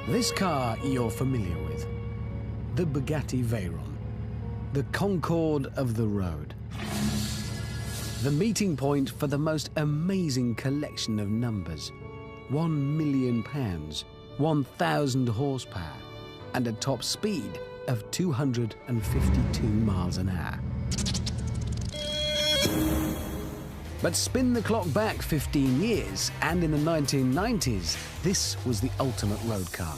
This car you're familiar with, the Bugatti Veyron, the Concorde of the road. The meeting point for the most amazing collection of numbers. £1 million, 1,000 horsepower, and a top speed of 252 miles an hour. But spin the clock back 15 years, and in the 1990s, this was the ultimate road car.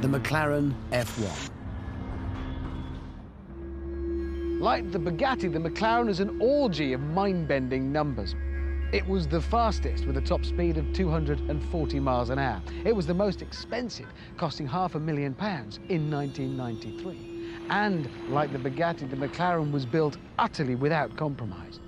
The McLaren F1. Like the Bugatti, the McLaren is an orgy of mind-bending numbers. It was the fastest, with a top speed of 240 miles an hour. It was the most expensive, costing £500,000 in 1993. And like the Bugatti, the McLaren was built utterly without compromise.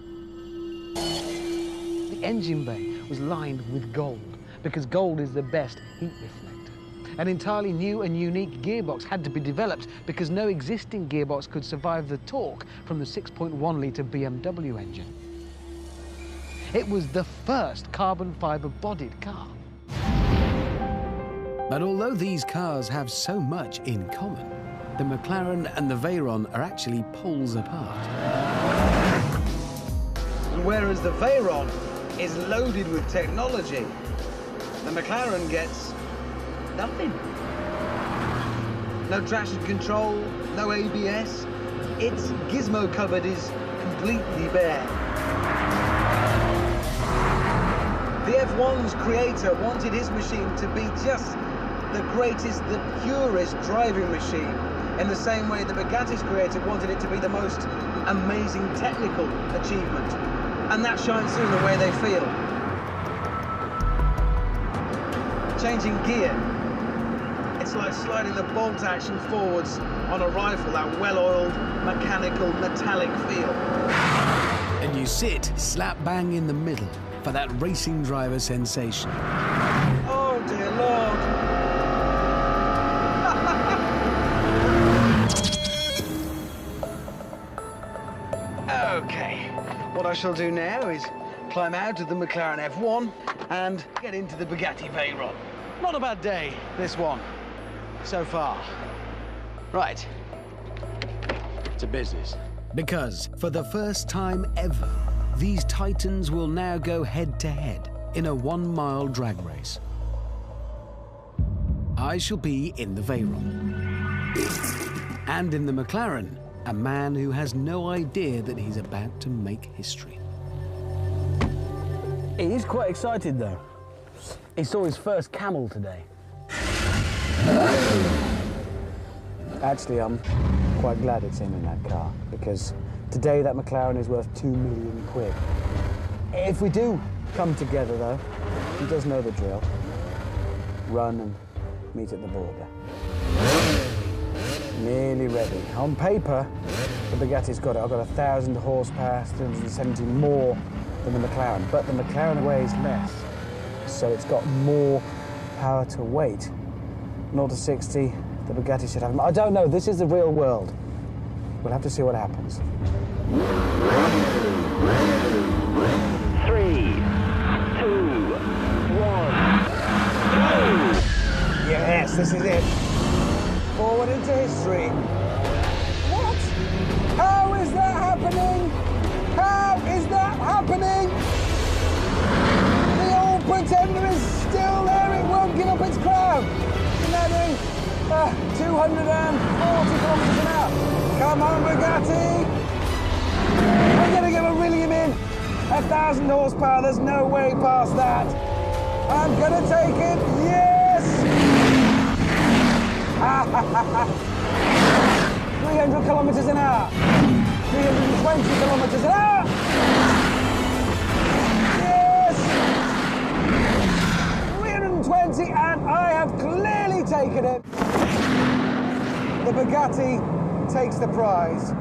The engine bay was lined with gold, because gold is the best heat reflector. An entirely new and unique gearbox had to be developed because no existing gearbox could survive the torque from the 6.1-litre BMW engine. It was the first carbon fibre-bodied car. But although these cars have so much in common, the McLaren and the Veyron are actually poles apart. Whereas the Veyron is loaded with technology, the McLaren gets nothing. No traction control, no ABS. Its gizmo cupboard is completely bare. The F1's creator wanted his machine to be just the greatest, the purest driving machine, in the same way the Bugatti's creator wanted it to be the most amazing technical achievement. And that shines through in the way they feel. Changing gear, it's like sliding the bolt action forwards on a rifle, that well-oiled, mechanical, metallic feel. And you sit slap bang in the middle for that racing driver sensation. Oh dear Lord. Okay, what I shall do now is climb out of the McLaren F1 and get into the Bugatti Veyron. Not a bad day, this one, so far. Right, to business. Because for the first time ever, these titans will now go head-to-head in a 1-mile drag race. I shall be in the Veyron. And in the McLaren, a man who has no idea that he's about to make history. He is quite excited, though. He saw his first camel today. Actually, I'm quite glad it's him in that car, because today that McLaren is worth £2 million. If we do come together, though, he does know the drill. Run and meet at the border. Nearly ready. On paper, the Bugatti's got it. I've got 1,000 horsepower, 370 more than the McLaren, but the McLaren weighs less, so it's got more power to weight. 0 to 60, the Bugatti should have. I don't know, this is the real world. We'll have to see what happens. 3, 2, 1, go! Yes, this is it. Forward into history. What? How is that happening? How is that happening? The old Pretender is still there. It won't give up its crown. Isn't that doing 240 kilometers an hour? Come on, Bugatti. I'm going to give a William in. 1,000 horsepower. There's no way past that. I'm going to take it. Yes! 300 kilometers an hour. 320 kilometers an hour. Yes! 320, and I have clearly taken it. The Bugatti takes the prize.